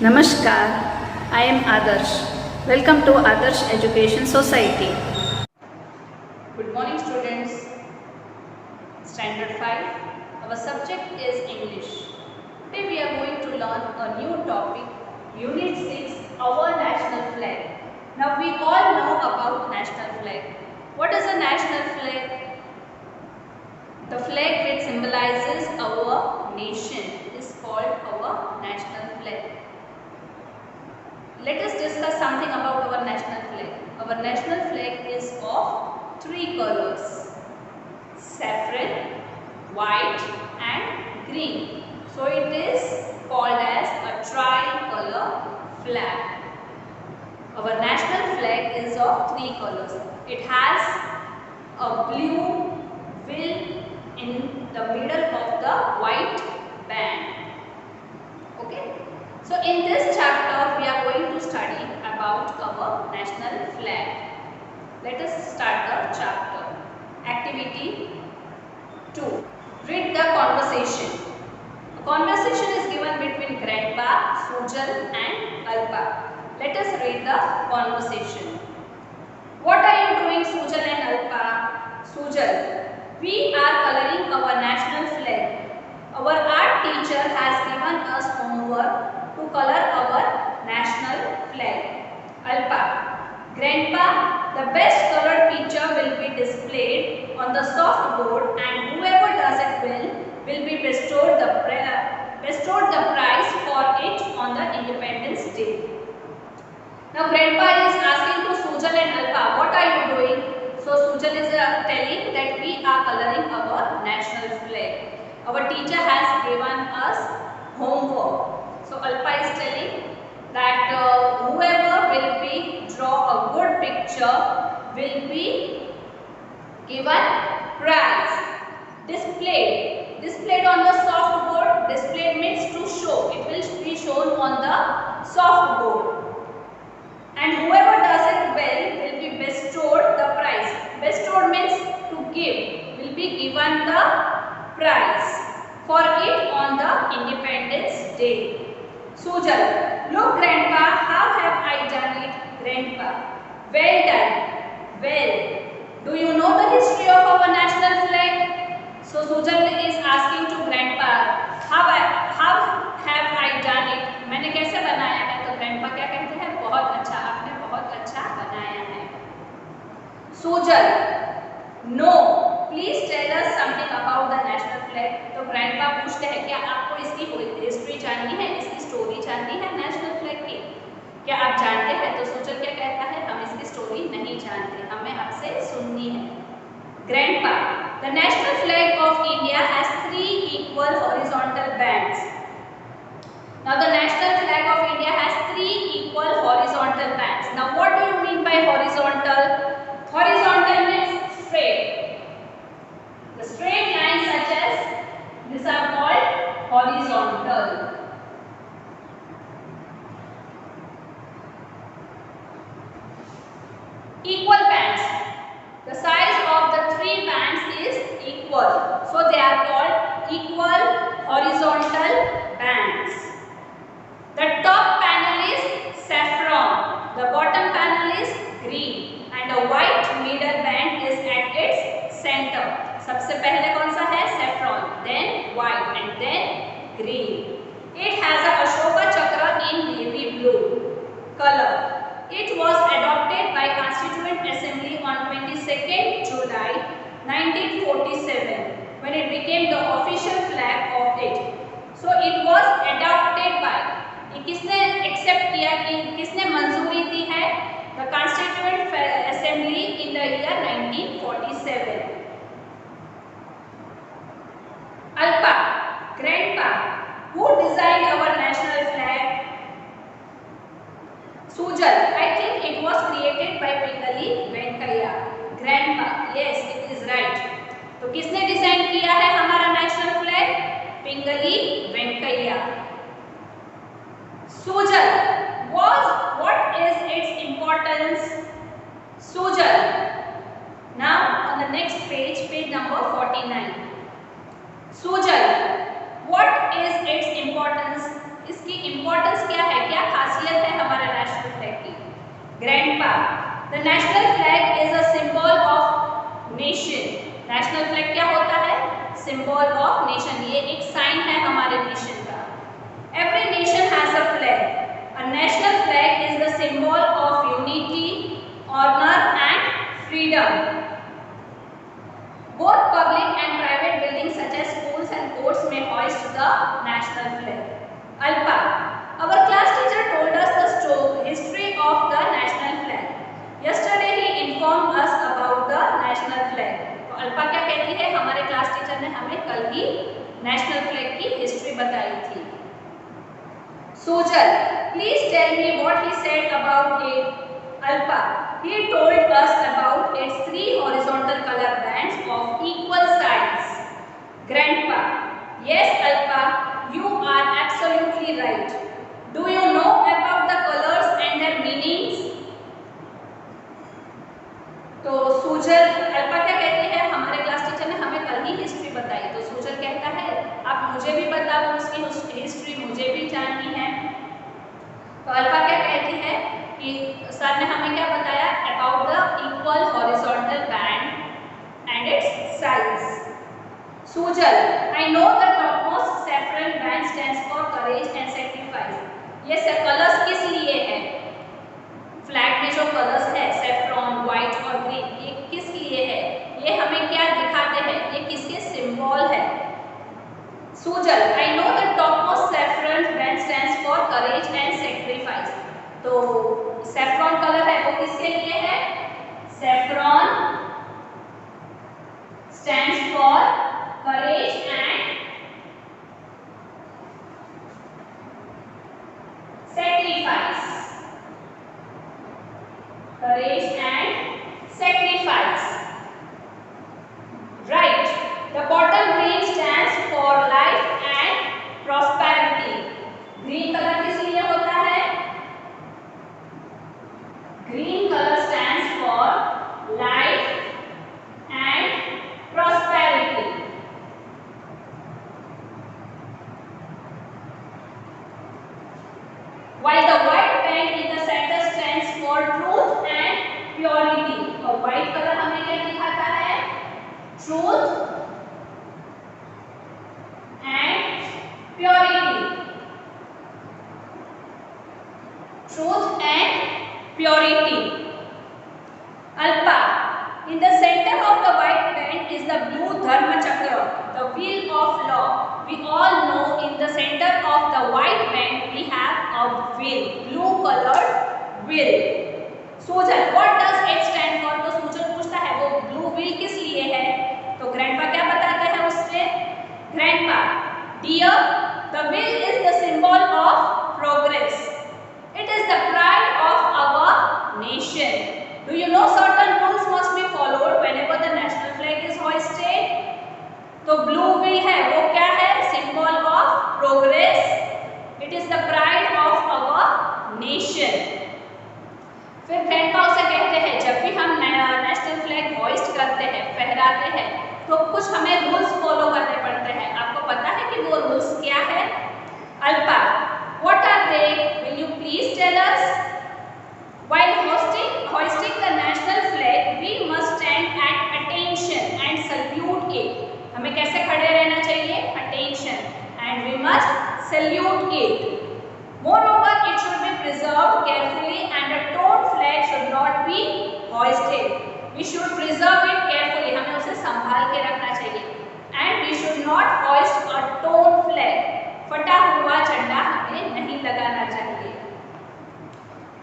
Namaskar, I am Adarsh. Welcome to Adarsh Education Society. Good morning students. Standard 5. Our subject is English. Today we are going to learn a new topic, Unit 6, our national flag. Now we all know about national flag. What is a national flag? The flag which symbolizes our nation is called our national flag. Let us discuss something about our national flag. Our national flag is of three colors: saffron, white and green. So it is called as a tricolor flag. Our national flag is of three colors. It has a blue will in the middle of the white band. Okay. So in this chapter we are going to study about our national flag. Let us start the chapter. Activity 2. Read the conversation. A conversation is given between Grandpa, Sujal and Alpa. Let us read the conversation. What are you doing, Sujal and Alpa? Sujal: we are coloring our national flag. Our art teacher has given us homework to color our national flag. Alpa: Grandpa, the best colored picture will be displayed on the soft board and whoever does it will be bestowed the prize for it on the Independence Day. Now Grandpa is asking to Sujal and Alpa, what are you doing? So Sujal is telling that we are coloring our national flag. Our teacher has given us homework. So Alpa is telling that whoever will be draw a good picture will be given prize. Displayed on the soft board. Displayed means to show. It will be shown on the soft board. And whoever does it well will be bestowed the prize. Bestowed means to give. Will be given the prize for it on the Independence Day. Sujal: look Grandpa, how have I done it? Grandpa: well done. Well, do you know the history of our national flag? So Sujal is asking to Grandpa, how have I done it? मैंने कैसे बनाया है? तो Grandpa क्या कहते हैं? बहुत अच्छा, आपने बहुत अच्छा बनाया है. Sujal: no, please tell us something about the national flag. तो Grandpa पूछते हैं, क्या आपको इसकी हिस्ट्री जाननी है, इसकी स्टोरी जाननी है नेशनल फ्लैग की? क्या आप जानते हैं? तो Sujal क्या कहता है? हम इसकी स्टोरी नहीं जानते, हमें आपसे सुननी है. Grandpa: the national flag of India has 3 equal horizontal bands. Now the national flag of India has 3 equal horizontal bands. Now what do you mean by horizontal? Horizontal means straight. The straight lines such as these are called horizontal. Equal bands. The size of the 3 bands is equal. So they are called equal horizontal bands. The top panel is saffron. The bottom panel is green. And a white middle band is at its center. सबसे पहले कौन सा है? Saffron. Then white and then green. It has a Ashoka Chakra in navy blue color. It was adopted by Constituent Assembly on 22nd July 1947 when it became the official flag of it. So it was adopted by. किसने accept किया, कि किसने मंजूरी दी है? The Constituent Assembly in the year 1947. Alpa: Grandpa, who designed our national flag? Sujal: I think it was created by Pingali Venkaiah. Grandpa: yes, it is right. तो किसने design किया है हमारा national flag? Pingali Venkaiah. Sujal: what is its importance? Sujal: now on the next page, page number 49. Sujal: what is its importance? इसकी importance क्या है? क्या Grandpa. The national flag is a symbol of nation. National flag क्या होता है? Symbol of nation. ये एक sign है हमारे nation का. Every nation has a flag. A national flag is the symbol of unity, honor and freedom. Both public and private buildings such as schools and courts may hoist the national flag. Alpa. Our class teacher told us the history of the national flag. Yesterday he informed us about the national flag. तो अल्पा क्या कहती है? हमारे class teacher ने हमें कल ही national flag की history बताई थी. Sujal, please tell me what he said about it. Alpa, he told us about its 3 horizontal color bands of equal size. Grandpa, yes Alpa, you are absolutely right. Do you know about the colors and their meanings? तो सुजल, अल्पा क्या कहती है? हमारे class teacher ने हमें कल ही history बताई. तो सुजल कहता है आप मुझे भी बताओ, उसकी हिस्ट्री मुझे भी जाननी है. तो अल्पा क्या कहती है कि सर ने हमें क्या बताया? About the equal horizontal band and it's size. Sujal, I know the topmost saffron band stands for courage and sacrifice. ये कलर्स किस लिए है? फ्लैग में जो कलर्स है सैफ्रॉन, व्हाइट और ग्रीन, ये किस लिए है? ये हमें क्या दिखाते हैं? ये किसके सिंबल है? Sujal, I know the topmost saffron band stands for courage and sacrifice. तो सैफ्रॉन कलर है वो किसके लिए है? Saffron stands for courage and sacrifice. Courage and sacrifice. Right. The bottom green stands for life and prosperity. Green color किस लिए होता है? Green color stands for life and prosperity. While the white band in the center stands for truth and purity. और white color हमें क्या दिखाता है? Truth and purity. Truth and purity. Alpa. In the center of the white band is the blue Dharma Chakra, the wheel of law. We all know in the center of the white band we have a wheel, blue colored wheel. Sujal, what does it stand for? तो Sujal पूछता है वो blue wheel किस लिए है? तो grandpa क्या बताते हैं उससे? Grandpa, dear, the wheel is the symbol of progress. It is the pride of our nation. Do you know certain rules must be followed whenever the national flag is hoisted? तो blue wheel है वो क्या है? Symbol of progress. It is the pride of our nation. फिर grandpa उसे कहते हैं जब भी हम नेशनल फ्लैग होइस्ट करते हैं, फहराते हैं, तो कुछ हमें रूल्स फॉलो करने पड़ते हैं. आपको पता है कि वो रूल्स क्या है? Alpa, what are they? Will you please tell us? While hoisting the national flag, we must stand at attention and salute it. हमें कैसे खड़े रहना चाहिए? Attention. And we must salute it. Moreover, it should be preserved carefully and a torn flag should not be hoisted. We should preserve it carefully. हमें उसे संभाल के रखना चाहिए. And we should not hoist a torn flag. फटा हुआ झंडा हमें नहीं लगाना चाहिए.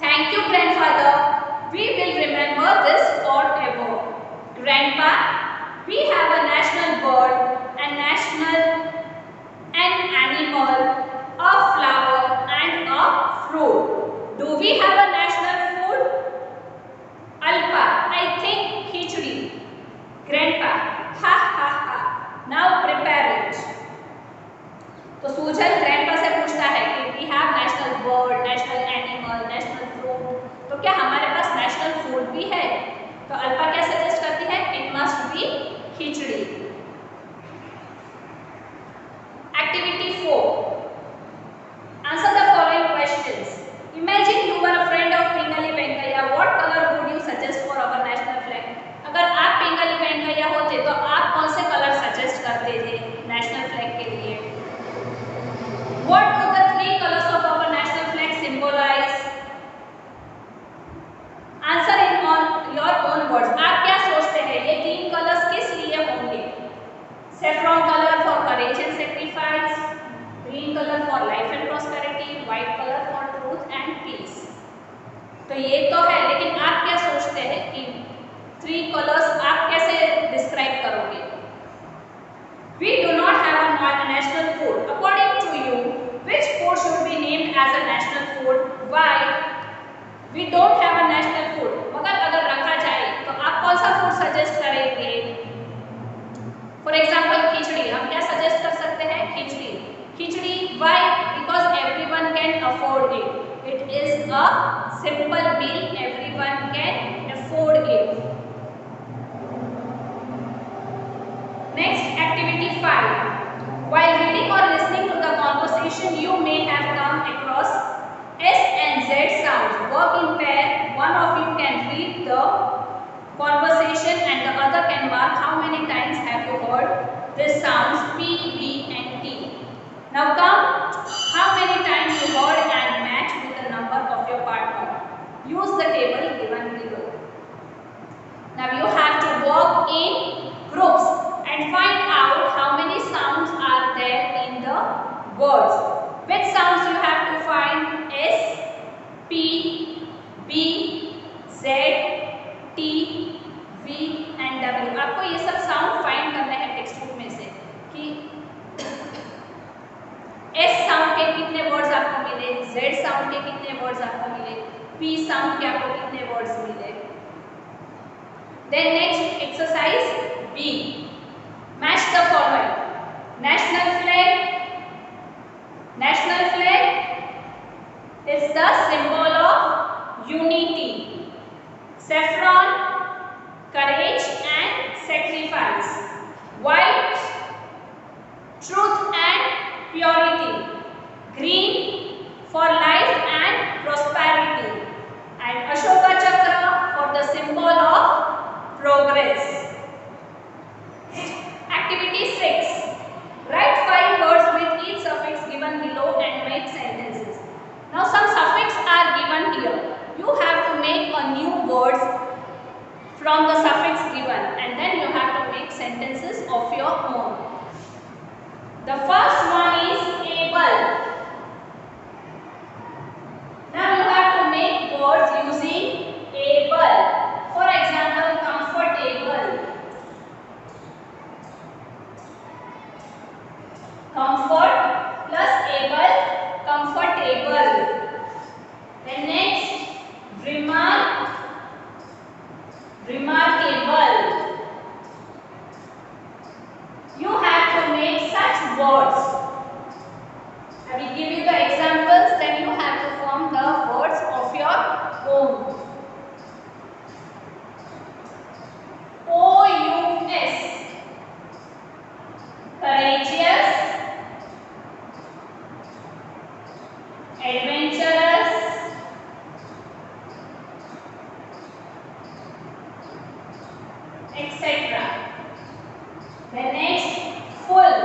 Thank you, grandfather. We will remember this forever. Grandpa, we have a national bird, an animal, a flower and a fruit. Do we have a national food? Alpa, I think khichdi. Grandpa, ha ha ha. Now prepare it. तो Sujal grandpa से पूछता है कि we have national bird, national animal, national fruit. तो क्या हमारे पास national food भी है? तो अल्पा क्या सजेस्ट करती है? It must be khichdi. Activity 4. Answer the following questions. Imagine you were a friend of Pingali Venkaiah. ये तो है, लेकिन आप क्या सोचते हैं कि 3 कलर्स आप कैसे डिस्क्राइब करोगे? We do not have a national food. According to you, which food should be named as a national food? Why? We don't have a national food. मगर अगर रखा जाए तो आप कौन सा फूड सजेस्ट करेंगे? फॉर एग्जाम्पल खिचड़ी, हम क्या सजेस्ट कर सकते हैं? खिचड़ी। खिचड़ी why? Because everyone can afford it. It is a simple meal, everyone can afford it. Next, activity 5. While reading or listening to the conversation, you may have come across S and Z sounds. Work in pair. One of you can read the conversation and the other can mark how many times have you heard these sounds P, B and T. Now count how many times you heard and match with the number of your partner. Use the table given below. Now you have to work in groups and find out how many sounds are there in the words. Which sounds you have to find? S, P, B, Z, T, V and W. आपको ये सब sound find करने हैं text book में से कि S sound के कितने वर्ड्स आपको मिले, Z साउंड के कितने वर्ड्स आपको मिले, P साउंड के आपको कितने वर्ड्स मिले. Then next exercise B. Match the following. National flag. National flag is the symbol of unity. Saffron, courage and sacrifice. White, truth and purity. Green, for life and prosperity. And Ashoka Chakra for the symbol of progress. Activity 6. Write 5 words with each suffix given below and make sentences. Now some suffix are given here. You have to make a new words from the suffix given and then you have to make sentences of your own. The first one is able. Now you have to make words using able. For example, comfortable. Comfort plus able, comfortable. Then next, remark, remarkable. You have to make such words. I will give you the examples, then you have to form the words of your own. O-U-S, courageous, adventurous, etc. The next, full,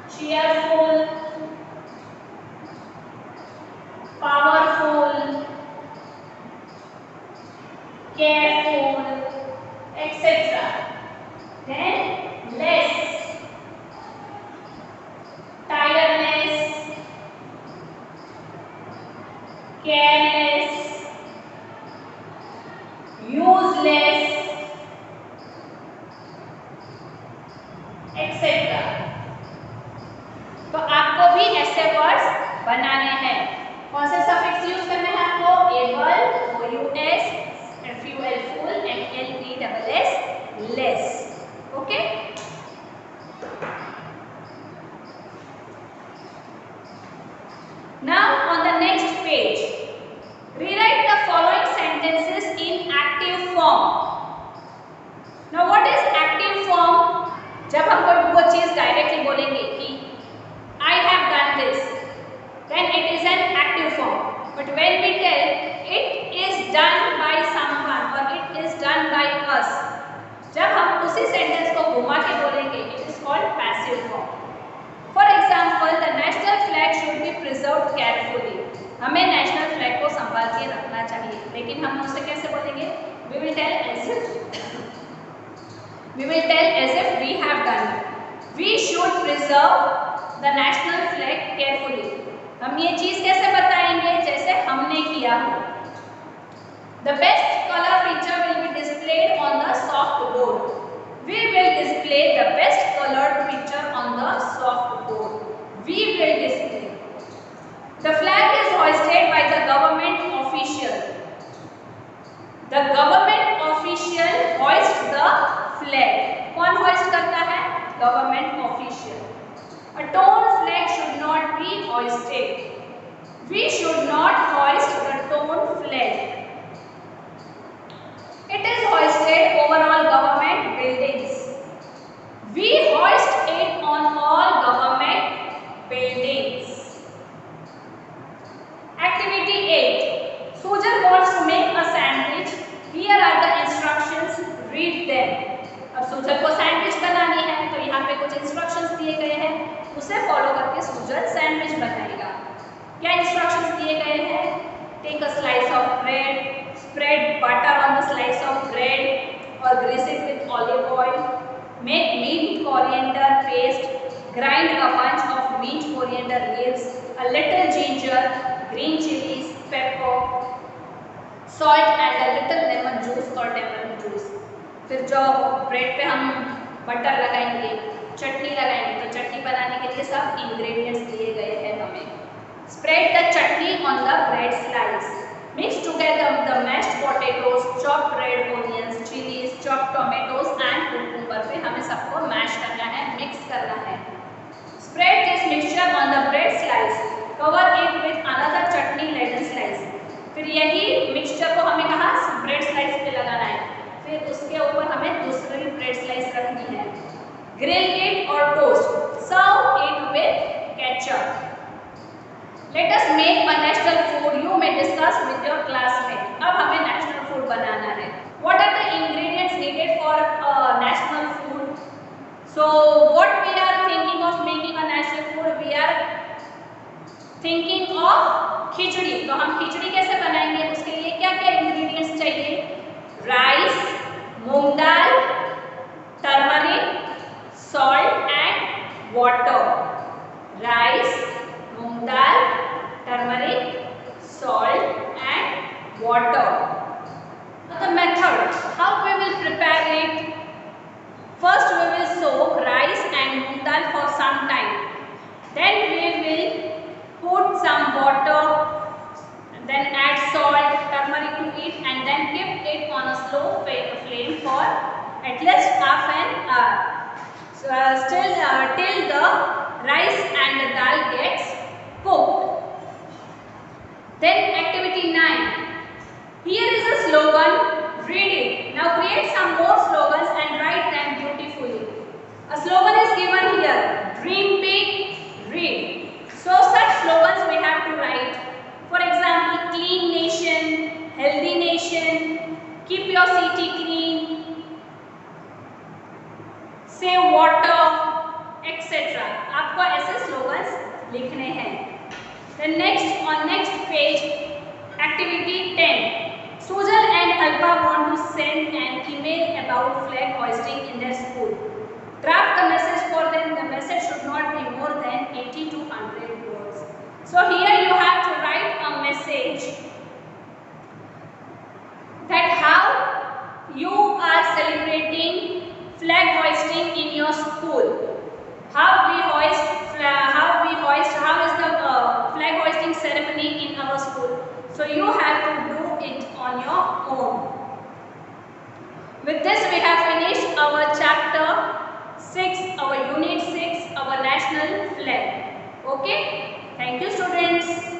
cheerful, powerful, careful, etc. Then less, tireless, careless, useless, etc. तो आपको भी ऐसे words बनाने हैं. कौन से suffix use करने हैं आपको? able, O-U-S, F-U-L, full and L-E-S-S, less. Okay? Now on the next page, rewrite the following sentences in active form. Now what is active form? जब हम कोई वो चीज डायरेक्टली बोलेंगे कि I have done this, then it is an active form. But when we tell it is done by someone or it is done by us, जब हम उसी सेंटेंस को घुमा के बोलेंगे, it is called passive form. For example, the national flag should be preserved carefully. हमें national flag को संभाल के रखना चाहिए, लेकिन हम उसे कैसे बोलेंगे? We will tell as if we have done it. We should preserve the national flag carefully. हम ये चीज कैसे बताएंगे? जैसे हमने दिया हो. The best color picture will be displayed on the soft board. We will display the best colored picture on the soft board. We will display. The flag is hoisted by the government official. The government official hoists the flag. कौन hoist करता है? Government official. A torn flag should not be hoisted. We should not hoist the torn flag. It is hoisted over all government buildings. We hoist it on all government buildings. Activity 8. Sujal wants to make a sandwich. Here are the instructions. Read them. अब सुजल को sandwich बनानी है तो यहाँ पे कुछ instructions दिए गए हैं, उसे फॉलो करके सुजल सैंडविच बनाएगा. क्या इंस्ट्रक्शंस दिए गए हैं? Take a slice of bread, spread butter on the slice of bread or grease it with olive oil, make mint coriander paste, grind a bunch of mint coriander leaves, a little ginger, green chilies, pepper, salt and a little lemon juice or lemon juice. फिर जो bread पे हम butter लगाएंगे, चटनी लगाएंगे, तो चटनी बनाने के लिए सब इंग्रेडिएंट्स दिए गए हैं हमें. Spread the chutney on the bread slice. Mix together the mashed potatoes, chopped red onions, chilies, chopped tomatoes and cucumber. फिर हमें सबको मैश करना है, मिक्स करना है. Spread this mixture on the bread slice. Cover it with another chutney laden slice. फिर यही mixture को हमें कहाँ ब्रेड स्लाइस पे लगाना है. फिर उसके ऊपर हमें दूसरी ब्रेड स्लाइस रखनी है. Grill it or toast. Serve it with ketchup. Let us make a national food. You may discuss with your classmate. अब हमें national food बनाना है. What are the ingredients needed for a national food? So what we are thinking of making a national food? We are thinking of खिचड़ी. तो हम खिचड़ी कैसे बनाएंगे? उसके लिए क्या क्या ingredients चाहिए? Rice, moong dal, turmeric, salt and water. Rice, moong dal, turmeric, salt and water. The method, how we will prepare it? First we will soak rice and moong dal for some time. Then we will put some water, then add salt, turmeric to it and then keep it on a slow flame for at least half an hour. So, till the rice and the dal gets cooked. Then activity 9. Here is a slogan. Read it. Now create some more slogans and write them beautifully. A slogan is given here. Dream big, read. So such slogans we have to write. For example, clean nation, healthy nation, keep your city clean, save water, etc. आपको ऐसे slogans लिखने हैं. Then next page, activity 10. Sujal and Alpa want to send an email about flag hoisting in their school. Draft the message for them. The message should not be more than 80 to 100 words. So here you have to write a message that how you are celebrating flag hoisting in your school. How is the flag hoisting ceremony in our school? So you have to do it on your own. With this we have finished our chapter 6, our unit 6, our national flag. Okay? Thank you students.